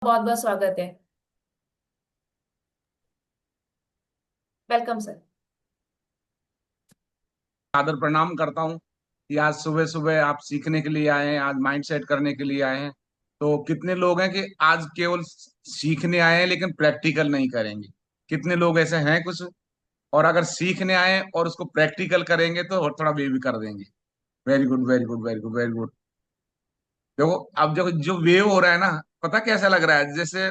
बहुत बहुत स्वागत है। Welcome sir. आदर प्रणाम करता हूँ कि आज सुबह सुबह आप सीखने के लिए आए हैं, आज माइंड सेट करने के लिए आए हैं। तो कितने लोग हैं कि आज केवल सीखने आए हैं लेकिन प्रैक्टिकल नहीं करेंगे? कितने लोग ऐसे हैं कुछ? और अगर सीखने आए हैं और उसको प्रैक्टिकल करेंगे तो और थोड़ा वे भी कर देंगे। Very good, very good, very good, very good. देखो, अब जो जो वेव हो रहा है ना, पता कैसा लग रहा है? जैसे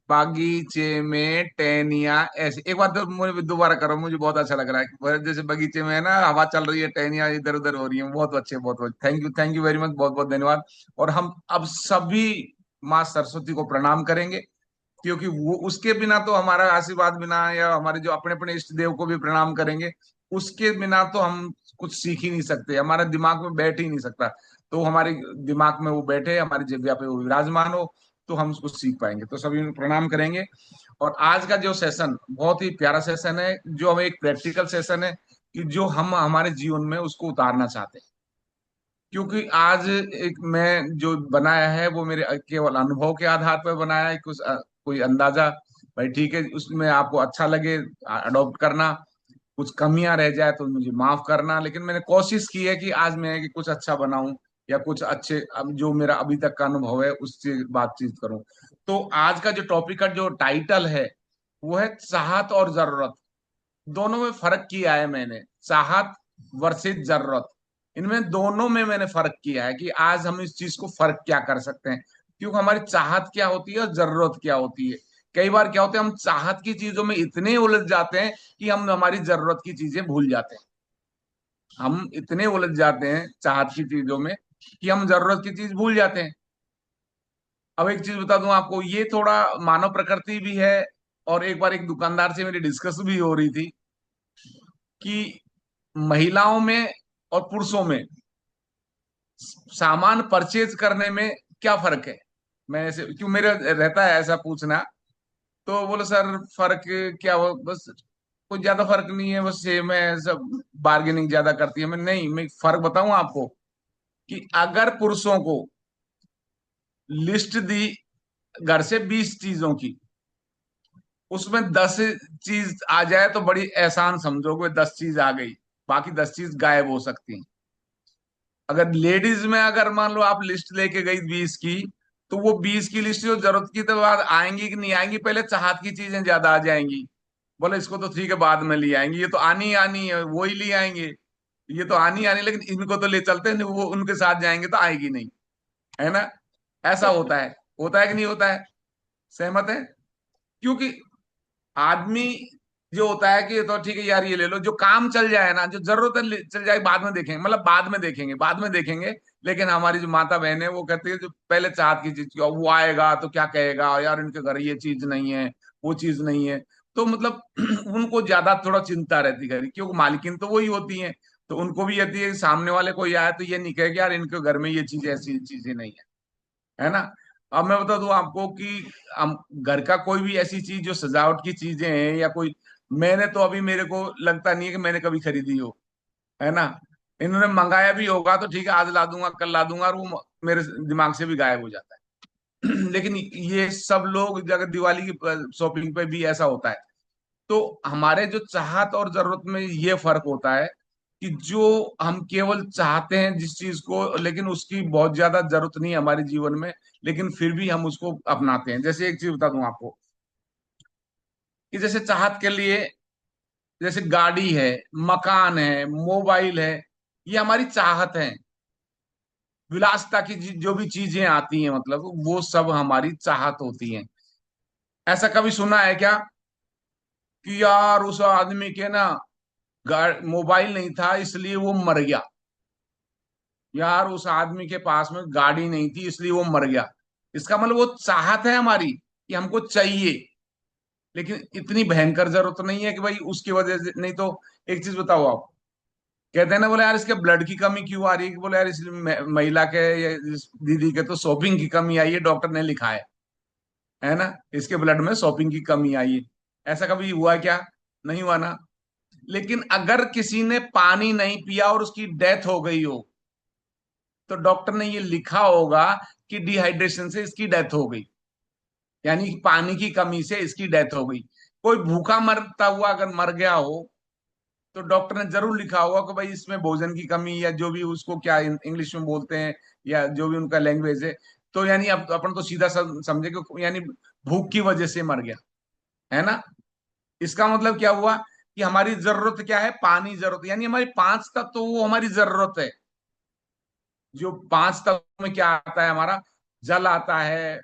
बागीचे में टहनियाँ ऐसे, एक बार तो मुझे दोबारा करो, मुझे बहुत अच्छा लग रहा है कि जैसे बगीचे में है ना, हवा चल रही है, टहनियाँ इधर उधर हो रही हैं। बहुत अच्छे, बहुत बहुत थैंक यू वेरी मच, बहुत बहुत धन्यवाद। और हम अब सभी माँ सरस्वती को प्रणाम करेंगे, क्योंकि वो उसके बिना तो हमारा आशीर्वाद बिना, या हमारे जो अपने अपने इष्ट देव को भी प्रणाम करेंगे, उसके बिना तो हम कुछ सीख ही नहीं सकते, हमारे दिमाग में बैठ ही नहीं सकता। तो हमारे दिमाग में वो बैठे, हमारी जिह्वा पे वो विराजमान हो, तो हम उसको सीख पाएंगे। तो सभी को प्रणाम करेंगे। और आज का जो सेशन बहुत ही प्यारा सेशन है, जो हमें एक प्रैक्टिकल सेशन है कि जो हम हमारे जीवन में उसको उतारना चाहते हैं। क्योंकि आज एक मैं जो बनाया है वो मेरे केवल अनुभव के आधार पर बनाया है, कुछ कोई अंदाजा। भाई ठीक है, उसमें आपको अच्छा लगे अडॉप्ट करना, कुछ कमियां रह जाए तो मुझे माफ करना, लेकिन मैंने कोशिश की है कि आज मैं कि कुछ अच्छा बनाऊं, या कुछ अच्छे अब जो मेरा अभी तक का अनुभव है उससे बातचीत करूं। तो आज का जो टॉपिक का जो टाइटल है वो है चाहत और जरूरत। दोनों में फर्क किया है मैंने, चाहत वर्सेस जरूरत। इनमें दोनों में मैंने फर्क किया है कि आज हम इस चीज को फर्क क्या कर सकते हैं, क्योंकि हमारी चाहत क्या होती है और जरूरत क्या होती है। कई बार क्या होता है, हम चाहत की चीजों में इतने उलझ जाते हैं कि हम हमारी जरूरत की चीजें भूल जाते हैं। हम इतने उलझ जाते हैं चाहत की चीजों में कि हम जरूरत की चीज भूल जाते हैं। अब एक चीज बता दूं आपको, ये थोड़ा मानव प्रकृति भी है। और एक बार एक दुकानदार से मेरी डिस्कस भी हो रही थी कि महिलाओं में और पुरुषों में सामान परचेज करने में क्या फर्क है। मैं ऐसे क्यों, मेरा रहता है ऐसा पूछना। तो बोले सर फर्क क्या हो, बस कुछ ज्यादा फर्क नहीं है, बस सेम है सब, बार्गेनिंग ज्यादा करती है। मैं नहीं, मैं फर्क बताऊं आपको कि अगर पुरुषों को लिस्ट दी घर से 20 चीजों की, उसमें 10 चीज आ जाए तो बड़ी एहसान समझोगे, 10 चीज आ गई, बाकी 10 चीज गायब हो सकती हैं। अगर लेडीज में अगर मान लो आप लिस्ट लेके गई 20 की, तो वो 20 की लिस्ट जो जरूरत की तो बाद आएंगी कि नहीं आएंगी, पहले चाहत की चीजें ज्यादा आ जाएंगी। बोले इसको तो ठीक है बाद में ले आएंगे, ये तो आनी ही आनी है, वो ही ले आएंगे। ये तो आनी आनी, लेकिन इनको तो ले चलते हैं, वो उनके साथ जाएंगे तो आएगी नहीं, है ना? ऐसा होता है कि नहीं होता है? सहमत है? क्योंकि आदमी जो होता है कि ये तो ठीक है यार, ये ले लो, जो काम चल जाए ना, जो जरूरत है चल जाए, बाद में देखेंगे, मतलब बाद में देखेंगे, बाद में देखेंगे। लेकिन हमारी जो माता बहन है वो कहती है जो पहले चाहत की चीज की, और वो आएगा तो क्या कहेगा यार, इनके घर ये चीज नहीं है, वो चीज नहीं है। तो मतलब उनको ज्यादा थोड़ा चिंता रहती है, क्योंकि मालकिन तो वही होती है। तो उनको भी यदि है सामने वाले कोई आए तो ये नहीं कहेगा यार इनके घर में ये चीज ऐसी चीजें नहीं है ना? अब मैं बता दूं आपको कि हम घर का कोई भी ऐसी चीज जो सजावट की चीजें हैं या कोई, मैंने तो अभी मेरे को लगता नहीं है कि मैंने कभी खरीदी हो, है ना? इन्होंने मंगाया भी होगा तो ठीक है, आज ला दूंगा कल ला दूंगा, और वो मेरे दिमाग से भी गायब हो जाता है। लेकिन ये सब लोग अगर दिवाली की शॉपिंग पे भी ऐसा होता है। तो हमारे जो चाहत और जरूरत में ये फर्क होता है कि जो हम केवल चाहते हैं जिस चीज को, लेकिन उसकी बहुत ज्यादा जरूरत नहीं है हमारे जीवन में, लेकिन फिर भी हम उसको अपनाते हैं। जैसे एक चीज बता दूं आपको कि जैसे चाहत के लिए, जैसे गाड़ी है, मकान है, मोबाइल है, ये हमारी चाहत है। विलासता की जो भी चीजें आती हैं, मतलब वो सब हमारी चाहत होती हैं। ऐसा कभी सुना है क्या कि यार उस आदमी के ना मोबाइल नहीं था इसलिए वो मर गया, यार उस आदमी के पास में गाड़ी नहीं थी इसलिए वो मर गया? इसका मतलब वो चाहत है हमारी कि हमको चाहिए, लेकिन इतनी भयंकर जरूरत नहीं है कि भाई उसकी वजह से नहीं तो। एक चीज बताओ आप, कहते हैं ना, बोले यार इसके ब्लड की कमी क्यों आ रही है, कि बोले यार इस महिला के या इस दीदी के तो शॉपिंग की कमी आई है, डॉक्टर ने लिखा है ना, इसके ब्लड में शॉपिंग की कमी आई है। ऐसा कभी हुआ क्या? नहीं हुआ ना। लेकिन अगर किसी ने पानी नहीं पिया और उसकी डेथ हो गई हो, तो डॉक्टर ने ये लिखा होगा कि डिहाइड्रेशन से इसकी डेथ हो गई, यानी पानी की कमी से इसकी डेथ हो गई। कोई भूखा मरता हुआ अगर मर गया हो तो डॉक्टर ने जरूर लिखा होगा कि भाई इसमें भोजन की कमी, या जो भी उसको क्या इंग्लिश में बोलते हैं, या जो भी उनका लैंग्वेज है। तो यानी अब अपन तो सीधा समझे कि यानी भूख की वजह से मर गया, है ना। इसका मतलब क्या हुआ कि हमारी जरूरत क्या है, पानी जरूरत, यानी हमारी पांच तत्व वो हमारी जरूरत है। जो पांच तत्व में क्या आता है हमारा, जल आता है,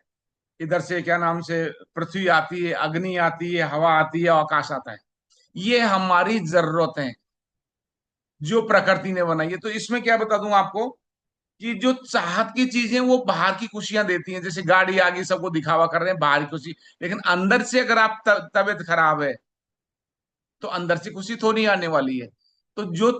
इधर से क्या नाम से पृथ्वी आती है, अग्नि आती है, हवा आती है, आकाश आता है। ये हमारी जरूरत है जो प्रकृति ने बनाई है। तो इसमें क्या बता दूं आपको कि जो चाहत की चीजें वो बाहर की खुशियां देती हैं, जैसे गाड़ी आ गई सबको दिखावा कर रहे हैं बाहर की खुशी, लेकिन अंदर से अगर आप तबीयत खराब है तो अंदर से खुशी थोड़ी आने वाली है। तो जो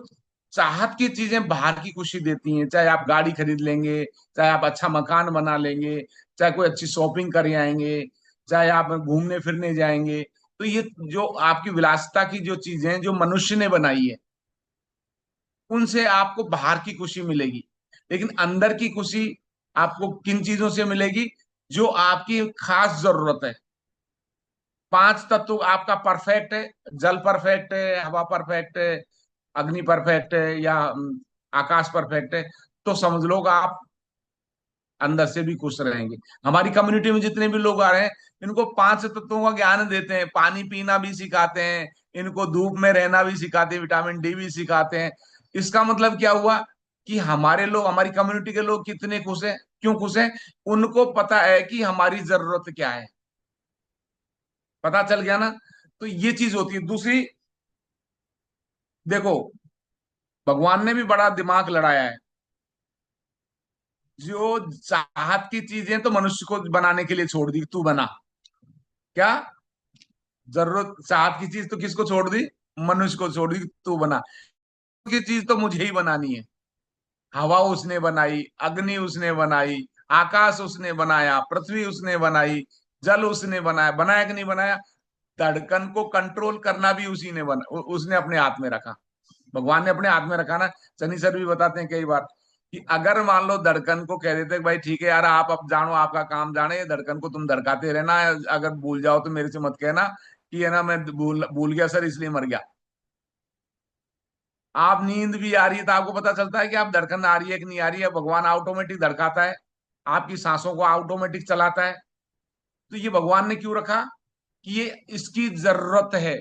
चाहत की चीजें बाहर की खुशी देती हैं, चाहे आप गाड़ी खरीद लेंगे, चाहे आप अच्छा मकान बना लेंगे, चाहे कोई अच्छी शॉपिंग कर आएंगे, चाहे आप घूमने फिरने जाएंगे, तो ये जो आपकी विलासिता की जो चीजें हैं जो मनुष्य ने बनाई है, उनसे आपको बाहर की खुशी मिलेगी। लेकिन अंदर की खुशी आपको किन चीजों से मिलेगी, जो आपकी खास जरूरत है। पांच तत्व आपका परफेक्ट है, जल परफेक्ट है, हवा परफेक्ट है, अग्नि परफेक्ट है, या आकाश परफेक्ट है, तो समझ लो कि आप अंदर से भी खुश रहेंगे। हमारी कम्युनिटी में जितने भी लोग आ रहे हैं, इनको पांच तत्वों का ज्ञान देते हैं, पानी पीना भी सिखाते हैं, इनको धूप में रहना भी सिखाते हैं, विटामिन डी भी सिखाते हैं। इसका मतलब क्या हुआ कि हमारे लोग, हमारी कम्युनिटी के लोग कितने खुश हैं, क्यों खुश हैं, उनको पता है कि हमारी जरूरत क्या है। पता चल गया ना। तो ये चीज होती है। दूसरी, देखो, भगवान ने भी बड़ा दिमाग लड़ाया है। जो चाहत की चीजें तो मनुष्य को बनाने के लिए छोड़ दी, तू बना क्या, जरूरत चाहत की चीज तो किसको छोड़ दी, मनुष्य को छोड़ दी, तू बना की चीज तो मुझे ही बनानी है। हवा उसने बनाई, अग्नि उसने बनाई, आकाश उसने बनाया, पृथ्वी उसने बनाई, जल उसने बनाया, बनाया कि नहीं बनाया। धड़कन को कंट्रोल करना भी उसी ने उसने अपने हाथ में रखा। भगवान ने अपने हाथ में रखा ना। शनि सर भी बताते हैं कई बार कि अगर मान लो धड़कन को कह देते भाई ठीक है यार, आप अब जानो, आपका काम जाने, धड़कन को तुम धड़काते रहना, अगर भूल जाओ तो मेरे से मत कहना कि है ना मैं भूल भूल गया सर इसलिए मर गया। आप नींद भी आ रही है तो आपको पता चलता है कि आप धड़कन आ रही है कि नहीं आ रही है, भगवान ऑटोमेटिक धड़काता है, आपकी सांसों को ऑटोमेटिक चलाता है। तो ये भगवान ने क्यों रखा कि ये इसकी जरूरत है।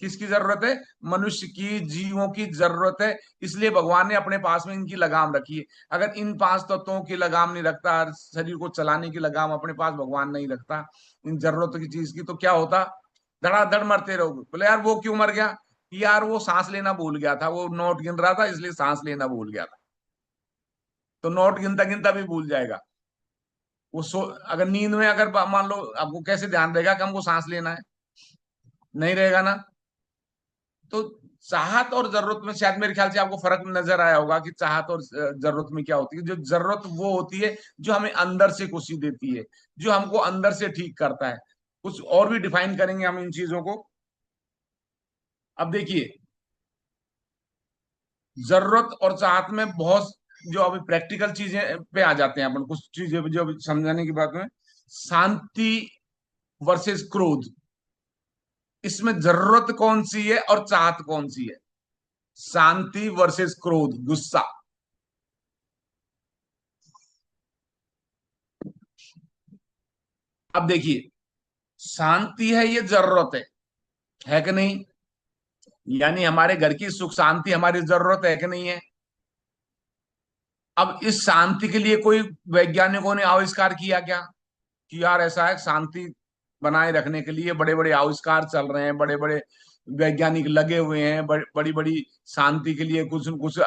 किसकी जरूरत है, मनुष्य की, जीवों की जरूरत है। इसलिए भगवान ने अपने पास में इनकी लगाम रखी है। अगर इन पांच तत्वों की लगाम नहीं रखता, शरीर को चलाने की लगाम अपने पास भगवान नहीं रखता इन जरूरतों की चीज की, तो क्या होता, धड़ाधड़ मरते रहोगे। बोले यार वो क्यों मर गया, यार वो सांस लेना भूल गया था, वो नोट गिन रहा था इसलिए सांस लेना भूल गया था। तो नोट गिनता गिनता भी भूल जाएगा वो। अगर नींद में अगर मान लो, आपको कैसे ध्यान रहेगा कि हमको सांस लेना है, नहीं रहेगा ना। तो चाहत और जरूरत में शायद मेरे ख्याल से आपको फर्क नजर आया होगा कि चाहत और जरूरत में क्या होती है। जो जरूरत वो होती है जो हमें अंदर से खुशी देती है, जो हमको अंदर से ठीक करता है। कुछ और भी डिफाइन करेंगे हम इन चीजों को। अब देखिए, जरूरत और चाहत में बहुत, जो अभी प्रैक्टिकल चीजें पे आ जाते हैं अपन, कुछ चीजें जो अभी समझाने की बात में, शांति वर्सेस क्रोध, इसमें जरूरत कौन सी है और चाहत कौन सी है। शांति वर्सेस क्रोध, गुस्सा। अब देखिए, शांति है ये जरूरत है कि नहीं, यानी हमारे घर की सुख शांति हमारी जरूरत है कि नहीं है। अब इस शांति के लिए कोई वैज्ञानिकों ने आविष्कार किया क्या, कि यार ऐसा है, शांति बनाए रखने के लिए बड़े बड़े आविष्कार चल रहे हैं, बड़े बड़े वैज्ञानिक लगे हुए हैं, बड़ी बड़ी शांति के लिए कुछ कुछ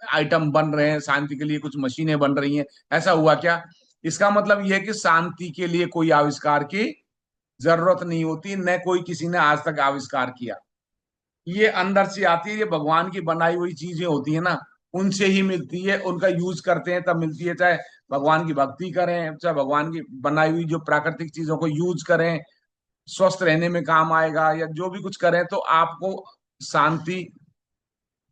आइटम बन रहे हैं, शांति के लिए कुछ मशीनें बन रही हैं। ऐसा हुआ क्या, इसका मतलब यह है कि शांति के लिए कोई आविष्कार की जरूरत नहीं होती, न कोई किसी ने आज तक आविष्कार किया। ये अंदर से आती है, ये भगवान की बनाई हुई चीजें होती है ना, उनसे ही मिलती है, उनका यूज करते हैं तब मिलती है। चाहे भगवान की भक्ति करें, चाहे भगवान की बनाई हुई जो प्राकृतिक चीजों को यूज करें, स्वस्थ रहने में काम आएगा, या जो भी कुछ करें तो आपको शांति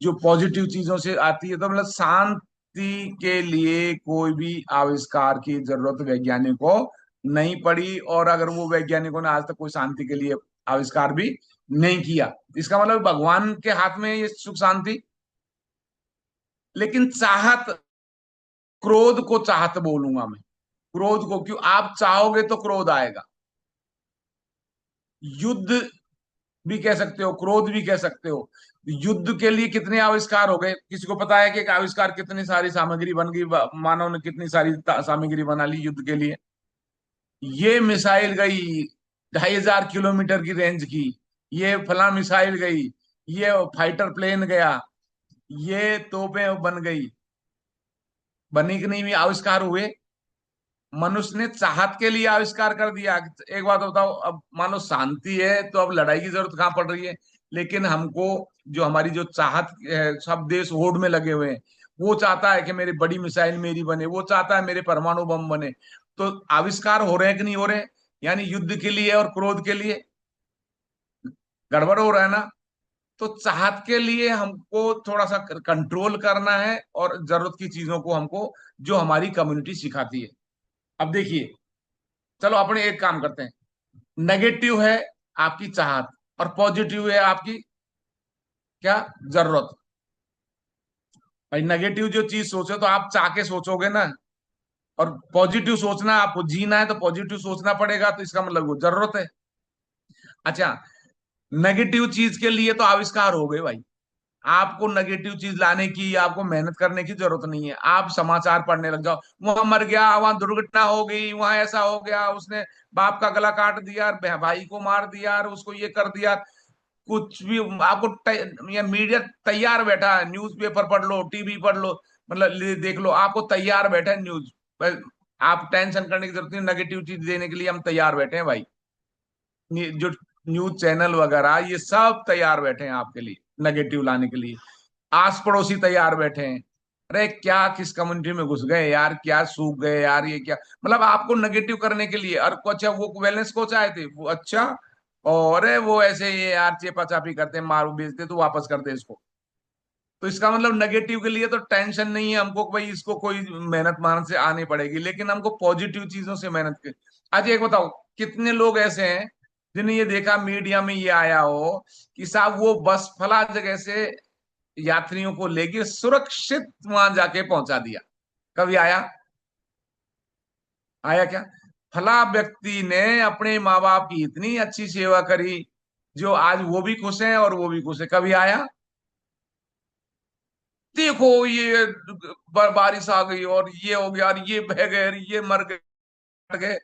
जो पॉजिटिव चीजों से आती है। तो मतलब शांत शांति के लिए कोई भी आविष्कार की जरूरत वैज्ञानिक को नहीं पड़ी, और अगर वो वैज्ञानिकों ने आज तक कोई शांति के लिए आविष्कार भी नहीं किया। इसका मतलब भगवान के हाथ में है ये सुख शांति। लेकिन चाहत, क्रोध को चाहत बोलूंगा मैं, क्रोध को, क्यों आप चाहोगे तो क्रोध आएगा। युद्ध भी कह सकते हो, क्रोध भी कह सकते हो। युद्ध के लिए कितने आविष्कार हो गए, किसी को पता है कि एक आविष्कार कितनी सारी सामग्री बन गई, मानव ने कितनी सारी सामग्री बना ली युद्ध के लिए। ये मिसाइल गई 2500 किलोमीटर की रेंज की, ये फला मिसाइल गई, ये फाइटर प्लेन गया, ये तोपें बन गई। बनी कि नहीं भी आविष्कार हुए। मनुष्य ने चाहत के लिए आविष्कार कर दिया। एक बात बताओ, अब मान लो शांति है तो अब लड़ाई की जरूरत कहाँ पड़ रही है। लेकिन हमको जो हमारी जो चाहत है, सब देश होड़ में लगे हुए हैं। वो चाहता है कि मेरी बड़ी मिसाइल मेरी बने, वो चाहता है मेरे परमाणु बम बने। तो आविष्कार हो रहे हैं कि नहीं हो रहे हैं? यानी युद्ध के लिए और क्रोध के लिए गड़बड़ हो रहा है ना। तो चाहत के लिए हमको थोड़ा सा कंट्रोल करना है, और जरूरत की चीजों को हमको जो हमारी कम्युनिटी सिखाती है। अब देखिए, चलो अपने एक काम करते हैं। नेगेटिव है आपकी चाहत, और पॉजिटिव है आपकी क्या, जरूरत। भाई नेगेटिव जो चीज सोचो तो आप चाह के सोचोगे ना, और पॉजिटिव सोचना, आपको जीना है तो पॉजिटिव सोचना पड़ेगा, तो इसका मतलब वो जरूरत है। अच्छा, नेगेटिव चीज के लिए तो आविष्कार हो गए भाई। आपको नेगेटिव चीज लाने की, आपको मेहनत करने की जरूरत नहीं है। आप समाचार पढ़ने लग जाओ, वहां मर गया, वहां दुर्घटना हो गई, वहां ऐसा हो गया, उसने बाप का गला काट दिया, भाई को मार दिया, उसको ये कर दिया। कुछ भी आपको या मीडिया तैयार बैठा है, न्यूज़पेपर पढ़ लो, टीवी पढ़ लो, मतलब देख लो, आपको तैयार बैठा है न्यूज। आप टेंशन करने की जरूरत नहीं, नेगेटिव चीज देने के लिए हम तैयार बैठे हैं भाई। ये जो न्यूज चैनल वगैरह ये सब तैयार बैठे हैं आपके लिए, नेगेटिव लाने के लिए। आस पड़ोसी तैयार बैठे हैं। अरे क्या, किस कम्युनिटी में घुस गए यार, क्या सूख गए यार, ये क्या, मतलब आपको नेगेटिव करने के लिए। और अच्छा, वो वेलनेस कोच आए थे वो, अच्छा, और वो ऐसे ये यार चेपा चापी करते हैं, मारो बेचते, तो वापस कर दे इसको। तो इसका मतलब नेगेटिव के लिए तो टेंशन नहीं है हमको कि भाई इसको कोई मेहनत मान से आनी पड़ेगी, लेकिन हमको पॉजिटिव चीजों से मेहनत कर। आज एक बताओ, कितने लोग ऐसे हैं जिन्हें ये देखा मीडिया में ये आया हो कि साहब वो बस फला जगह से यात्रियों को लेके सुरक्षित वहां जाके पहुंचा दिया। कभी आया? आया क्या? फला व्यक्ति ने अपने माँ बाप की इतनी अच्छी सेवा करी, जो आज वो भी खुश हैं और वो भी खुश है। कभी आया? देखो ये बारिश आ गई और ये हो गया और ये बह गए और ये मर गए, मर गए।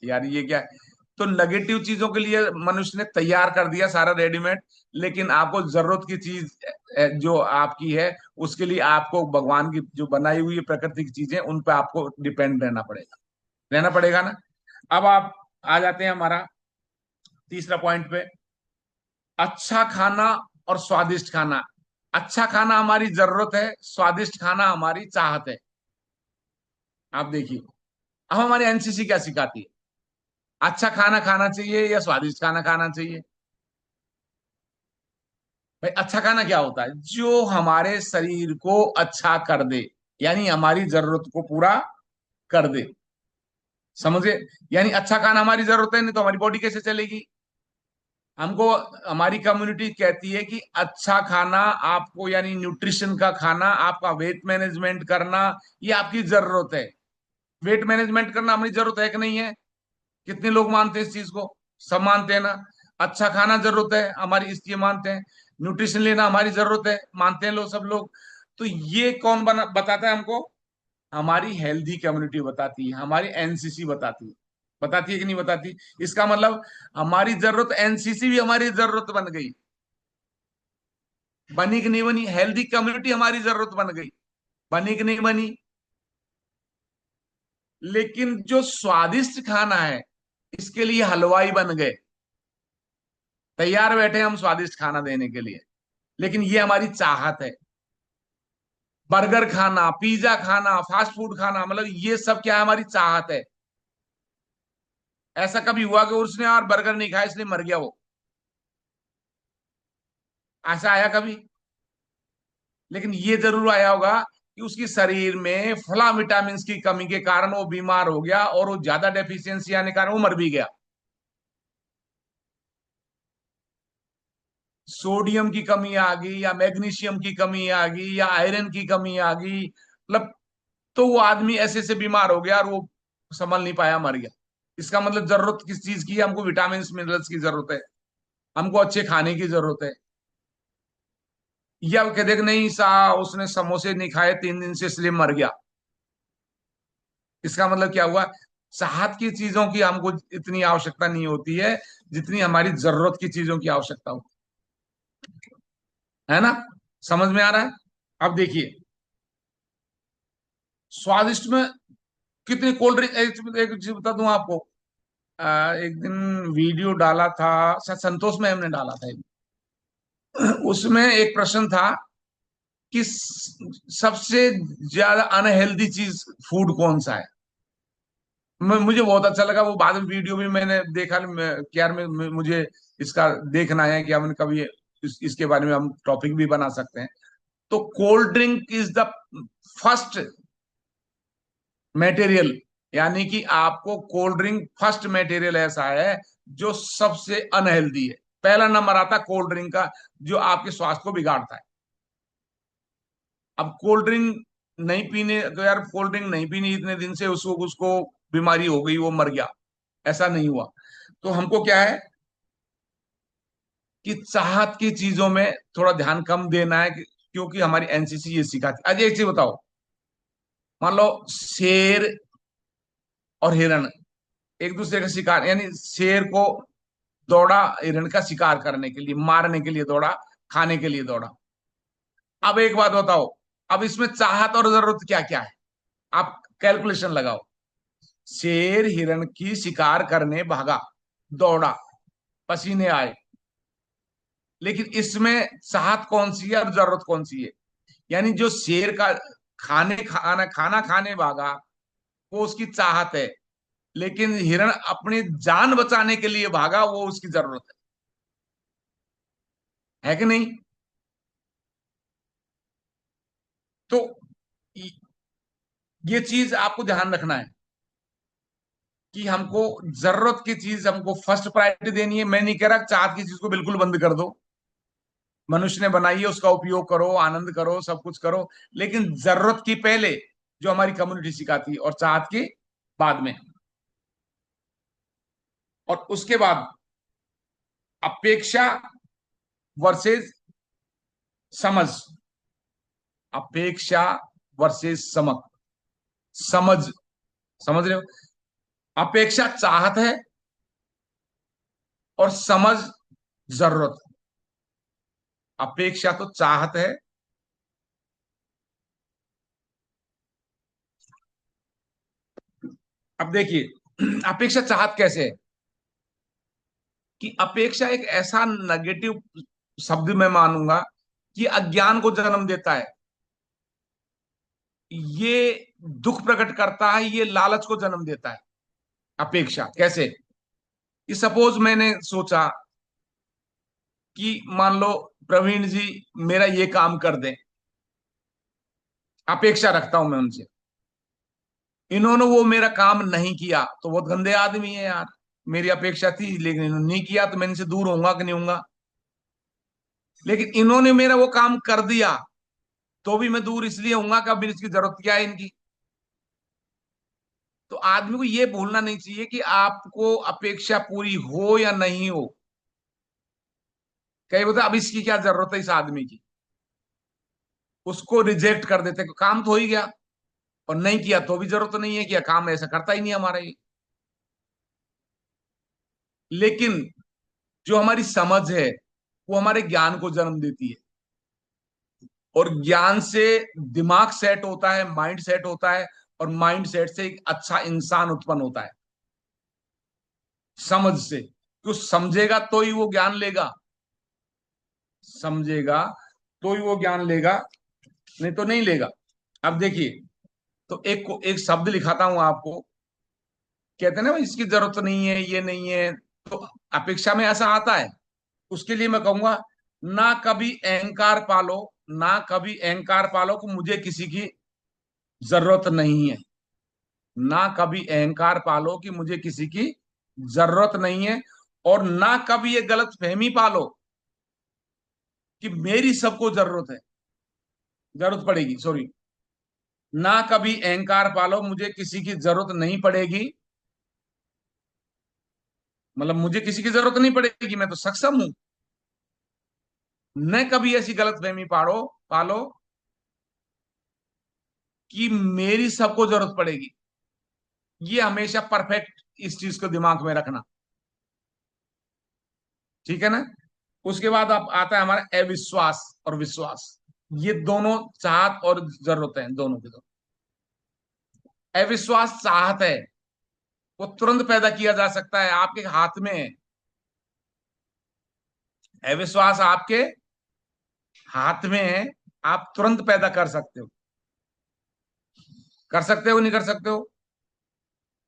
यार ये क्या है? तो नेगेटिव चीजों के लिए मनुष्य ने तैयार कर दिया सारा रेडीमेड। लेकिन आपको जरूरत की चीज जो आपकी है, उसके लिए आपको भगवान की जो बनाई हुई प्रकृति की चीजें, उन पर आपको डिपेंड रहना पड़ेगा। रहना पड़ेगा ना। अब आप आ जाते हैं हमारा तीसरा पॉइंट पे। अच्छा खाना और स्वादिष्ट खाना। अच्छा खाना हमारी जरूरत है, स्वादिष्ट खाना हमारी चाहत है। आप देखिए, अब हमारी एनसीसी क्या सिखाती है? अच्छा खाना खाना चाहिए या स्वादिष्ट खाना खाना चाहिए? भाई अच्छा खाना क्या होता है? जो हमारे शरीर को अच्छा कर दे, यानी हमारी जरूरत को पूरा कर दे। समझे? यानी अच्छा खाना हमारी जरूरत है, नहीं तो हमारी बॉडी कैसे चलेगी? हमको हमारी कम्युनिटी कहती है कि अच्छा खाना आपको, यानी न्यूट्रिशन का खाना, आपका वेट मैनेजमेंट करना, ये आपकी जरूरत है। वेट मैनेजमेंट करना हमारी जरूरत है कि नहीं है? कितने लोग मानते हैं इस चीज को? सब मानते हैं ना। अच्छा खाना जरूरत है हमारी, इसलिए मानते हैं। न्यूट्रिशन लेना हमारी जरूरत है, मानते हैं लोग, सब लोग। तो ये कौन बताता है हमको? हमारी हेल्दी कम्युनिटी बताती है, हमारी एनसीसी बताती है। बताती है कि नहीं बताती? इसका मतलब हमारी जरूरत, एनसीसी भी हमारी जरूरत बन गई। बनी कि नहीं बनी? हेल्दी कम्युनिटी हमारी जरूरत बन गई। बनी कि नहीं बनी? लेकिन जो स्वादिष्ट खाना है, इसके लिए हलवाई बन गए, तैयार बैठे हम स्वादिष्ट खाना देने के लिए। लेकिन ये हमारी चाहत है। बर्गर खाना, पिज्जा खाना, फास्ट फूड खाना, मतलब ये सब क्या है? हमारी चाहत है। ऐसा कभी हुआ कि उसने यार बर्गर नहीं खाया इसलिए मर गया वो? ऐसा आया कभी? लेकिन ये जरूर आया होगा कि उसकी शरीर में फला विटामिन की कमी के कारण वो बीमार हो गया और वो ज्यादा डेफिशिएंसी आने के कारण वो मर भी गया। सोडियम की कमी आ गई या मैग्नीशियम की कमी आ गई या आयरन की कमी आ गई, मतलब तो वो आदमी ऐसे से बीमार हो गया और वो संभल नहीं पाया, मर गया। इसका मतलब जरूरत किस चीज की है? हमको विटामिन मिनरल्स की जरूरत है, हमको अच्छे खाने की जरूरत है। या कह दे कि नहीं सा उसने समोसे नहीं खाए 3 दिन से इसलिए मर गया, इसका मतलब क्या हुआ? सेहत की चीजों की हमको इतनी आवश्यकता नहीं होती है जितनी हमारी जरूरत की चीजों की आवश्यकता होती है ना। समझ में आ रहा है? अब देखिए, स्वादिष्ट में कितनी कोल्ड ड्रिंक, एक चीज बता दूं आपको। एक दिन वीडियो डाला था, शायद संतोष में हमने डाला था उसमें एक प्रश्न था कि सबसे ज्यादा अनहेल्दी चीज फूड कौन सा है। मुझे बहुत अच्छा लगा वो, बाद में वीडियो भी मैंने देखा कि यार मुझे इसका देखना है कि हम कभी इसके बारे में हम टॉपिक भी बना सकते हैं। तो cold drink is the first material, यानी कि आपको कोल्ड ड्रिंक फर्स्ट मटेरियल ऐसा है जो सबसे अनहेल्दी है। पहला नंबर आता है कोल्ड ड्रिंक का, जो आपके स्वास्थ्य को बिगाड़ता है। अब कोल्ड ड्रिंक नहीं पीने तो यार, कोल्ड ड्रिंक नहीं पीनी इतने दिन से, उसको उसको बीमारी हो गई, वो मर गया, ऐसा नहीं हुआ। तो हमको क्या है कि चाहत की चीजों में थोड़ा ध्यान कम देना है, क्योंकि हमारी एनसीसी ये सिखाती। आज एक चीज बताओ, मान लो शेर और हिरण एक दूसरे का शिकार, यानी शेर को दौड़ा हिरण का शिकार करने के लिए, मारने के लिए दौड़ा, खाने के लिए दौड़ा। अब एक बात बताओ, अब इसमें चाहत और जरूरत क्या क्या है? आप कैलकुलेशन लगाओ। शेर हिरण की शिकार करने भागा, दौड़ा, पसीने आए, लेकिन इसमें चाहत कौन सी है और जरूरत कौन सी है? यानी जो शेर का खाना खाने भागा, वो उसकी चाहत है, लेकिन हिरण अपनी जान बचाने के लिए भागा, वो उसकी जरूरत है कि नहीं? तो ये चीज आपको ध्यान रखना है कि हमको जरूरत की चीज हमको फर्स्ट प्रायोरिटी देनी है। मैं नहीं कह रहा चाहत की चीज को बिल्कुल बंद कर दो, मनुष्य ने बनाई है उसका उपयोग करो, आनंद करो, सब कुछ करो, लेकिन जरूरत की पहले, जो हमारी कम्युनिटी सिखाती है, और चाहत की बाद में। और उसके बाद अपेक्षा वर्सेस समझ, अपेक्षा वर्सेस समझ, समझ रहे हो? अपेक्षा चाहत है और समझ जरूरत। अपेक्षा तो चाहत है, अब देखिए अपेक्षा चाहत कैसे है, कि अपेक्षा एक ऐसा नेगेटिव शब्द मैं मानूंगा कि अज्ञान को जन्म देता है, ये दुख प्रकट करता है, ये लालच को जन्म देता है। अपेक्षा कैसे? कि सपोज मैंने सोचा कि मान लो प्रवीण जी मेरा ये काम कर दें, अपेक्षा रखता हूं मैं उनसे, इन्होंने वो मेरा काम नहीं किया तो बहुत गंदे आदमी है यार, मेरी अपेक्षा थी लेकिन इन्होंने नहीं किया, तो मैं इनसे दूर होऊंगा कि नहीं होऊंगा? लेकिन इन्होंने मेरा वो काम कर दिया, तो भी मैं दूर इसलिए होऊंगा कि अब इसकी जरूरत क्या है इनकी। तो आदमी को ये भूलना नहीं चाहिए कि आपको अपेक्षा पूरी हो या नहीं हो, कई बोलते अब इसकी क्या जरूरत है इस आदमी की, उसको रिजेक्ट कर देते, काम तो हो ही गया, और नहीं किया तो भी जरूरत नहीं है, किया काम ऐसा करता ही नहीं हमारा ये। लेकिन जो हमारी समझ है वो हमारे ज्ञान को जन्म देती है, और ज्ञान से दिमाग सेट होता है, माइंड सेट होता है, और माइंड सेट से एक अच्छा इंसान उत्पन्न होता है, समझ से। तो समझेगा तो ही वो ज्ञान लेगा, समझेगा तो ही वो ज्ञान लेगा, नहीं तो नहीं लेगा। अब देखिए, तो एक शब्द लिखाता हूं आपको, कहते हैं ना भाई इसकी जरूरत नहीं है, ये नहीं है, तो अपेक्षा में ऐसा आता है। उसके लिए मैं कहूंगा, ना कभी अहंकार पालो, ना कभी अहंकार पालो कि मुझे किसी की जरूरत नहीं है। ना कभी अहंकार पालो कि मुझे किसी की जरूरत नहीं है, और ना कभी ये गलत फहमी पालो कि मेरी सबको जरूरत है, जरूरत पड़ेगी, सॉरी। ना कभी अहंकार पालो मुझे किसी की जरूरत नहीं पड़ेगी, मतलब मुझे किसी की जरूरत नहीं पड़ेगी, मैं तो सक्षम हूं। न कभी ऐसी गलत फहमी पालो पालो कि मेरी सबको जरूरत पड़ेगी। ये हमेशा परफेक्ट इस चीज को दिमाग में रखना, ठीक है ना। उसके बाद अब आता है हमारा अविश्वास और विश्वास। ये दोनों चाहत और जरूरत है, दोनों की। दो अविश्वास चाहत है, वो तुरंत पैदा किया जा सकता है, आपके हाथ में है। अविश्वास आपके हाथ में है, आप तुरंत पैदा कर सकते हो। कर सकते हो नहीं कर सकते हो,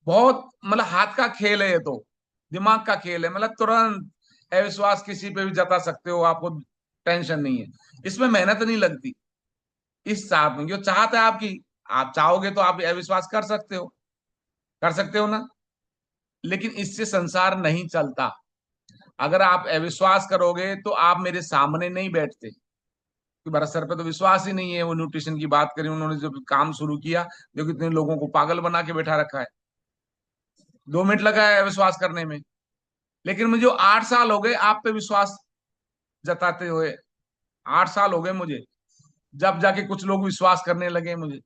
बहुत मतलब हाथ का खेल है ये तो, दिमाग का खेल है, मतलब तुरंत अविश्वास किसी पे भी जता सकते हो, आपको टेंशन नहीं है। इसमें मेहनत नहीं लगती। इस चाहत में जो चाहत है आपकी, आप चाहोगे तो आप अविश्वास कर सकते हो, कर सकते हो ना। लेकिन इससे संसार नहीं चलता। अगर आप अविश्वास करोगे तो आप मेरे सामने नहीं बैठते, कि भरत सर पे तो विश्वास ही नहीं है। वो न्यूट्रिशन की बात करी उन्होंने, जब काम शुरू किया, जो कितने लोगों को पागल बना के बैठा रखा है। 2 मिनट लगा है विश्वास करने में। लेकिन मुझे 8 साल हो गए आप पे विश्वास जताते हुए, 8 साल हो गए मुझे, जब जाके कुछ लोग विश्वास करने लगे मुझे।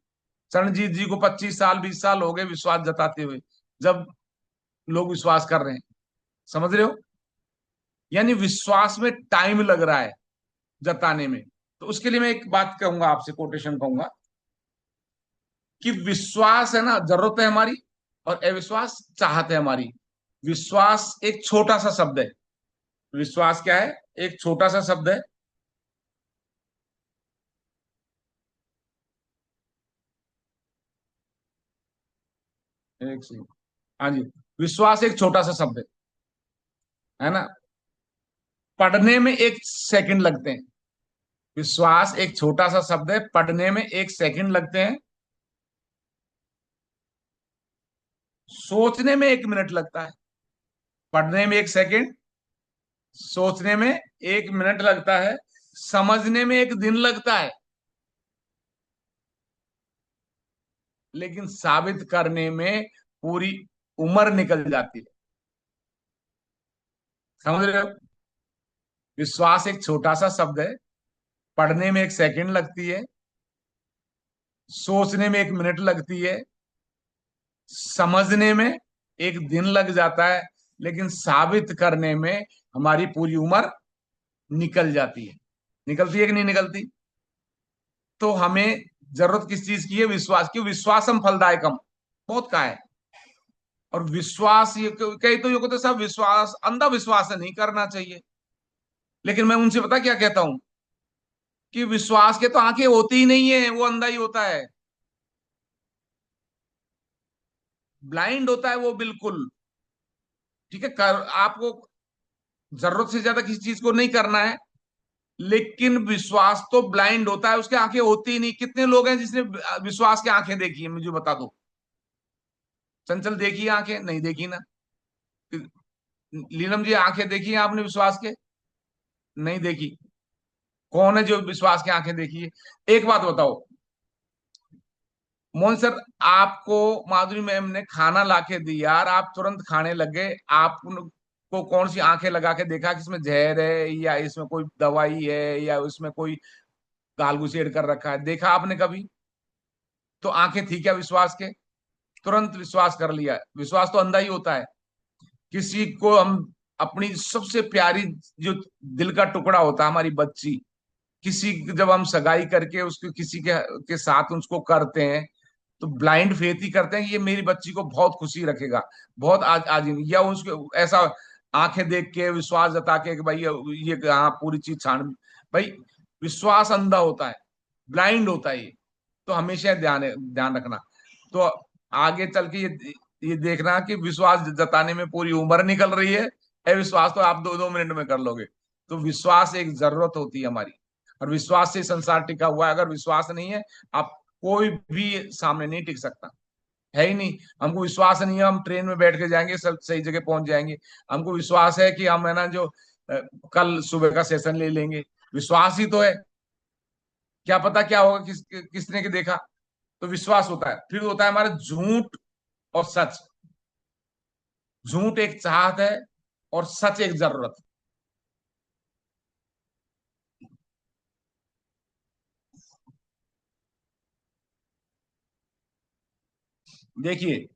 चरणजीत जी को 25 साल 20 साल हो गए विश्वास जताते हुए, जब लोग विश्वास कर रहे हैं। समझ रहे हो, यानी विश्वास में टाइम लग रहा है जताने में। तो उसके लिए मैं एक बात कहूंगा आपसे, कोटेशन कहूंगा कि विश्वास है ना जरूरत है हमारी, और अविश्वास चाहत है हमारी। विश्वास एक छोटा सा शब्द है। विश्वास क्या है, एक छोटा सा शब्द है। एक सेकंड। हाँ जी, विश्वास एक छोटा सा शब्द है ना। पढ़ने में 1 सेकंड लगते हैं। विश्वास एक छोटा सा शब्द है, पढ़ने में 1 सेकंड लगते हैं, सोचने में 1 मिनट लगता है। पढ़ने में 1 सेकंड, सोचने में 1 मिनट लगता है, समझने में 1 दिन लगता है, लेकिन साबित करने में पूरी उम्र निकल जाती है। समझ रहे हो, विश्वास एक छोटा सा शब्द है, पढ़ने में 1 सेकंड लगती है, सोचने में 1 मिनट लगती है, समझने में 1 दिन लग जाता है, लेकिन साबित करने में हमारी पूरी उम्र निकल जाती है। निकलती है कि नहीं निकलती। तो हमें जरूरत किस चीज की है, विश्वास की। विश्वासम फलदायकम बहुत का है। और विश्वास, ये कई तो ये कहते हैं, सब विश्वास अंधा विश्वास है, नहीं करना चाहिए। लेकिन मैं उनसे पता क्या कहता हूं, कि विश्वास के तो आंखें होती ही नहीं है, वो अंधा ही होता है, ब्लाइंड होता है वो बिल्कुल। ठीक है, आपको जरूरत से ज्यादा किसी चीज को नहीं करना है, लेकिन विश्वास तो ब्लाइंड होता है, उसके आंखें होती ही नहीं। कितने लोग हैं जिसने विश्वास की आंखें देखी है, मुझे बता दो। चंचल देखी है आंखें, नहीं देखी ना। लीलम जी आंखें देखी है आपने विश्वास के, नहीं देखी। कौन है जो विश्वास की आंखें देखी है। एक बात बताओ मोहन सर, आपको माधुरी मैम ने खाना लाके दिया और आप तुरंत खाने लगे, आपको कौन सी आंखें लगा के देखा कि इसमें जहर है, या इसमें कोई दवाई है, या उसमें कोई गालगुसेड़ कर रखा है, देखा आपने कभी। तो आंखें थी क्या विश्वास के, तुरंत विश्वास कर लिया। विश्वास तो अंधा ही होता है। किसी को हम अपनी सबसे प्यारी, जो दिल का टुकड़ा होता है, हमारी बच्ची, किसी जब हम सगाई करके उसको किसी के साथ उसको करते हैं, तो ब्लाइंड फेथ ही करते हैं कि ये मेरी बच्ची को बहुत खुशी रखेगा, बहुत आज या उसको ऐसा आंखें देख के विश्वास जता के कि भाई ये हाँ पूरी चीज छान। भाई विश्वास अंधा होता है, ब्लाइंड होता है ये। तो हमेशा ध्यान रखना। तो आगे चल के ये देखना कि विश्वास जताने में पूरी उम्र निकल रही है, विश्वास तो आप 2 2 मिनट में कर लोगे। तो विश्वास एक जरूरत होती है हमारी, और विश्वास से संसार टिका हुआ है। अगर विश्वास नहीं है, आप कोई भी सामने नहीं टिक सकता, है ही नहीं। हमको विश्वास नहीं है हम ट्रेन में बैठ के जाएंगे सब सही जगह पहुंच जाएंगे। हमको विश्वास है कि हम है ना जो कल सुबह का सेशन ले लेंगे। विश्वास ही तो है। क्या पता क्या होगा, किसने के देखा। तो विश्वास होता है। फिर होता है हमारा झूठ और सच। झूठ एक चाहत है और सच एक जरूरत है। देखिए,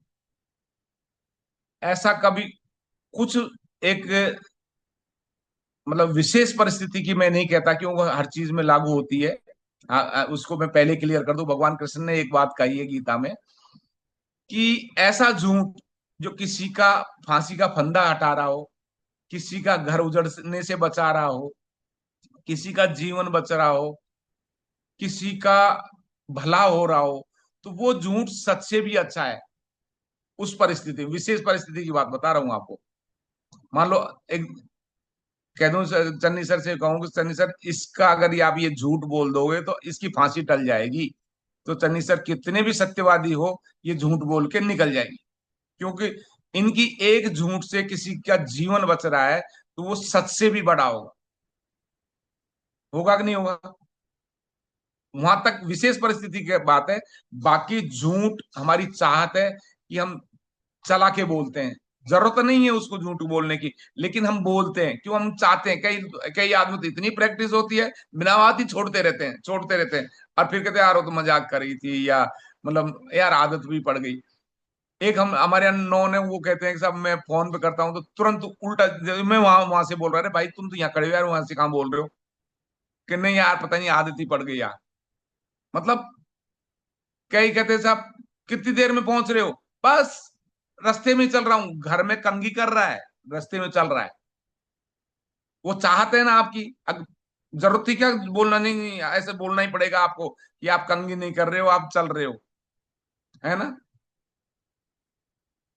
ऐसा कभी कुछ एक मतलब विशेष परिस्थिति की मैं नहीं कहता कि वो हर चीज में लागू होती है। उसको मैं पहले क्लियर कर दूं, भगवान कृष्ण ने एक बात कही है गीता में कि ऐसा झूठ जो किसी का फांसी का फंदा हटा रहा हो, किसी का घर उजड़ने से बचा रहा हो, किसी का जीवन बच रहा हो, किसी का भला हो रहा हो, तो वो झूठ सच से भी अच्छा है। उस परिस्थिति, विशेष परिस्थिति की बात बता रहा हूं आपको। मान लो एक कह दूं चन्नी सर से कहूं कि चन्नी सर इसका अगर ये आप ये झूठ बोल दोगे तो इसकी फांसी टल जाएगी। तो चन्नी सर कितने भी सत्यवादी हो, ये झूठ बोल के निकल जाएगी। क्योंकि इनकी एक झूठ से किसी का जीवन बच रहा है, तो वो सच से भी बड़ा होगा। होगा कि नहीं होगा। वहां तक विशेष परिस्थिति की बात है। बाकी झूठ हमारी चाहत है कि हम चला के बोलते हैं। जरूरत नहीं है उसको झूठ बोलने की, लेकिन हम बोलते हैं क्यों, हम चाहते हैं। कई कई आदमी तो इतनी प्रैक्टिस होती है, बिना बात ही छोड़ते रहते हैं, छोड़ते रहते हैं। और फिर कहते हैं यार वो तो मजाक कर रही थी, या मतलब यार आदत भी पड़ गई। एक हम हमारे यहाँ नौ ने वो कहते हैं कि साहब मैं फोन पे करता हूँ तो तुरंत उल्टा, मैं वहां वहां से बोल रहा है, भाई तुम तो यहाँ खड़े हो यार, वहां से कहाँ बोल रहे हो। कि नहीं यार पता नहीं आदत ही पड़ गई यार। मतलब कई कहते हैं साहब कितनी देर में पहुंच रहे हो, बस रास्ते में चल रहा हूँ, घर में कंघी कर रहा है, रास्ते में चल रहा है। वो चाहते हैं ना आपकी। जरूरत थी क्या बोलना, नहीं नहीं, ऐसे बोलना ही पड़ेगा आपको कि आप कंघी नहीं कर रहे हो, आप चल रहे हो, है ना।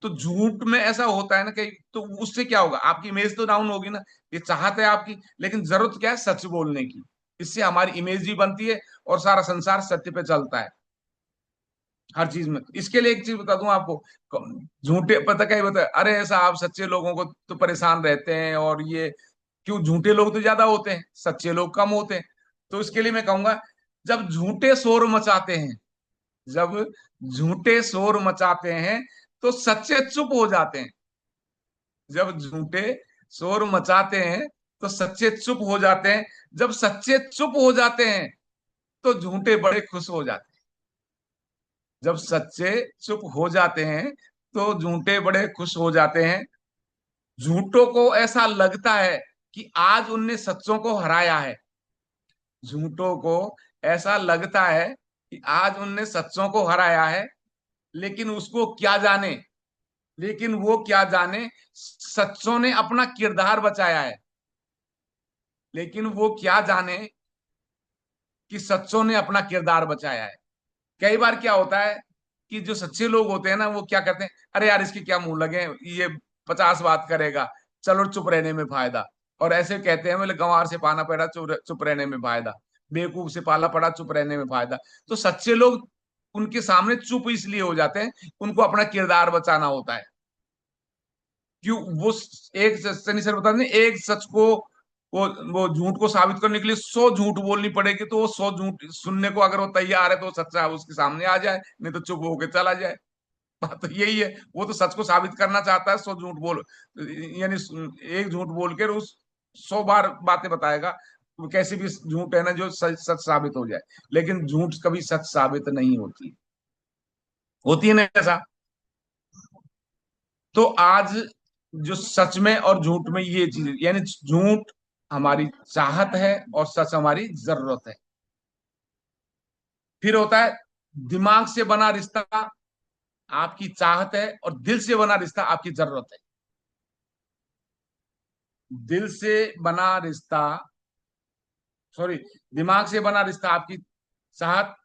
तो झूठ में ऐसा होता है ना कि तो उससे क्या होगा, आपकी इमेज तो डाउन होगी ना। ये चाहत है आपकी, लेकिन जरूरत क्या है, सच बोलने की। इससे हमारी इमेज भी बनती है और सारा संसार सत्य पे चलता है हर चीज में। इसके लिए एक चीज बता दूं आपको, झूठे पता क्या ही बता, अरे ऐसा आप सच्चे लोगों को तो परेशान रहते हैं, और ये क्यों, झूठे लोग तो ज्यादा होते हैं, सच्चे लोग कम होते हैं। तो इसके लिए मैं कहूंगा, जब झूठे शोर मचाते हैं, जब झूठे शोर मचाते हैं तो सच्चे चुप हो जाते हैं। जब झूठे शोर मचाते हैं तो सच्चे चुप हो जाते हैं। जब सच्चे चुप हो जाते हैं तो झूठे बड़े खुश हो जाते हैं। जब सच्चे चुप हो जाते हैं तो झूठे बड़े खुश हो जाते हैं। झूठों को ऐसा लगता है कि आज उनने सच्चों को हराया है। झूठों को ऐसा लगता है कि आज उनने सच्चों को हराया है। लेकिन उसको क्या जाने, लेकिन वो क्या जाने, सच्चों ने अपना किरदार बचाया है। लेकिन वो क्या जाने कि सच्चों ने अपना किरदार बचाया है। कई बार क्या होता है कि जो सच्चे लोग होते हैं ना, वो क्या करते हैं, अरे यार इसके क्या मुंह लगे, ये 50 बात करेगा, चलो चुप रहने में फायदा। और ऐसे कहते हैं बोले गंवार से पाना पड़ा, चुप चुप रहने में फायदा। बेवकूफ से पाला पड़ा, चुप रहने में फायदा। तो सच्चे लोग उनके सामने चुप इसलिए हो जाते हैं, उनको अपना किरदार बचाना होता है। क्यों, वो एक सनी सर बता दें, एक सच को वो झूठ को साबित करने के लिए 100 झूठ बोलनी पड़ेगी। तो वो 100 झूठ सुनने को अगर वो तैयार है तो वो सच्चा उसके सामने आ जाए, नहीं तो चुप होके चला जाए। बात तो यही है। वो तो सच को साबित करना चाहता है, 100 झूठ बोल, यानी एक झूठ बोल के उस 100 बार बातें बताएगा। वो कैसी भी झूठ है ना जो सच सच साबित हो जाए। लेकिन झूठ कभी सच साबित नहीं होती, होती है ना ऐसा। तो आज जो सच में और झूठ में ये चीज, यानी झूठ हमारी चाहत है और सच हमारी जरूरत है। फिर होता है दिमाग से बना रिश्ता आपकी चाहत है, और दिल से बना रिश्ता आपकी जरूरत है। दिल से बना रिश्ता, सॉरी, दिमाग से बना रिश्ता आपकी चाहत,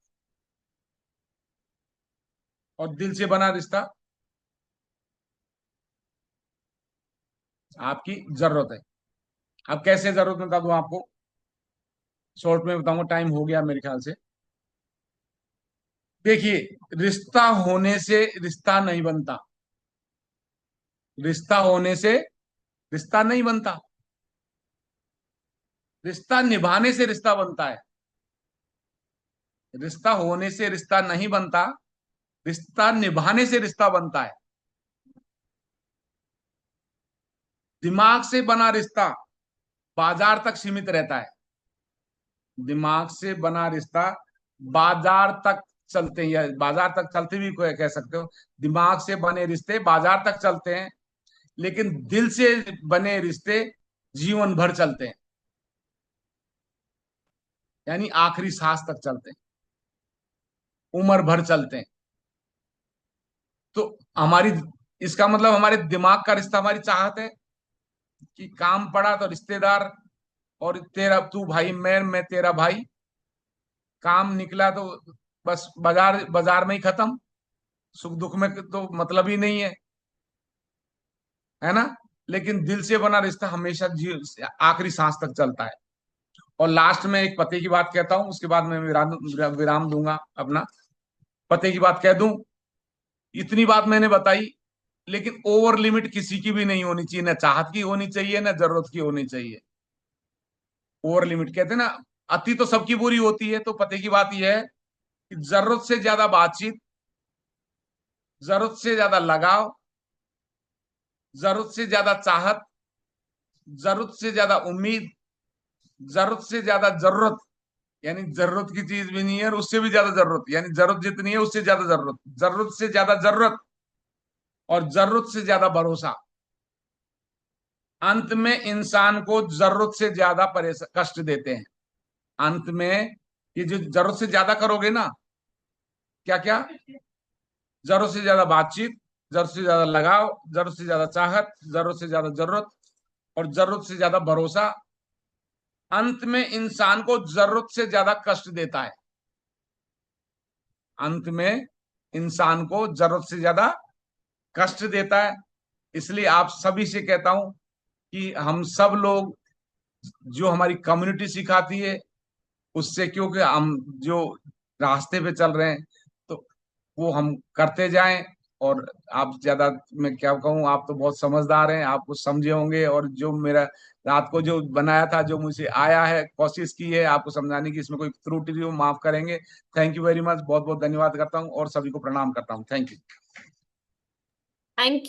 और दिल से बना रिश्ता आपकी जरूरत है। अब कैसे जरूरत बता दूं आपको, शॉर्ट में बताऊंगा, टाइम हो गया मेरे ख्याल से। देखिए, रिश्ता होने से रिश्ता नहीं बनता। रिश्ता होने से रिश्ता नहीं बनता। रिश्ता निभाने से रिश्ता बनता है। रिश्ता होने से रिश्ता नहीं बनता। रिश्ता निभाने से रिश्ता बनता है। दिमाग से बना रिश्ता बाजार तक सीमित रहता है। दिमाग से बना रिश्ता बाजार तक चलते हैं, या बाजार तक चलते भी कोई कह सकते हो। दिमाग से बने रिश्ते बाजार तक चलते हैं, लेकिन दिल से बने रिश्ते जीवन भर चलते हैं, यानी आखिरी सांस तक चलते हैं, उम्र भर चलते हैं। तो हमारी, इसका मतलब हमारे दिमाग का रिश्ता हमारी चाहत है कि काम पड़ा तो रिश्तेदार, और तेरा तू भाई, मैं तेरा भाई। काम निकला तो बस बाजार बाजार में ही खत्म। सुख दुख में तो मतलब ही नहीं है ना। लेकिन दिल से बना रिश्ता हमेशा आखिरी सांस तक चलता है। और लास्ट में एक पते की बात कहता हूं, उसके बाद मैं विराम विराम दूंगा अपना। पते की बात कह दूं, इतनी बात मैंने बताई, लेकिन ओवर लिमिट किसी की भी नहीं होनी चाहिए, ना चाहत की होनी चाहिए, ना जरूरत की होनी चाहिए। ओवर लिमिट कहते हैं ना, अति तो सबकी बुरी होती है। तो पते की बात यह है कि जरूरत से ज्यादा बातचीत, जरूरत से ज्यादा लगाव, जरूरत से ज्यादा चाहत, जरूरत से ज्यादा उम्मीद, जरूरत से ज्यादा जरूरत, यानी जरूरत की चीज भी नहीं है और उससे भी ज्यादा जरूरत, यानी जरूरत जितनी है उससे ज्यादा जरूरत, जरूरत से ज्यादा जरूरत, और जरूरत से ज्यादा भरोसा। अंत में इंसान को जरूरत से ज्यादा कष्ट देते हैं। अंत में ये जो जरूरत से ज्यादा करोगे ना, क्या क्या, जरूरत से ज्यादा बातचीत, जरूरत से ज्यादा लगाव, जरूरत से ज्यादा चाहत, जरूरत से ज्यादा जरूरत, और जरूरत से ज्यादा भरोसा, अंत में इंसान को जरूरत से ज्यादा कष्ट देता है। अंत में इंसान को जरूरत से ज्यादा कष्ट देता है। इसलिए आप सभी से कहता हूं कि हम सब लोग, जो हमारी कम्युनिटी सिखाती है उससे, क्योंकि हम जो रास्ते पे चल रहे हैं, तो वो हम करते जाएं। और आप ज्यादा, मैं क्या कहूँ, आप तो बहुत समझदार हैं, आप कुछ समझे होंगे। और जो मेरा रात को जो बनाया था, जो मुझे आया है, कोशिश की है आपको समझाने की, इसमें कोई त्रुटि हो माफ करेंगे। थैंक यू वेरी मच, बहुत बहुत धन्यवाद करता हूँ और सभी को प्रणाम करता हूँ। Thank you. थैंक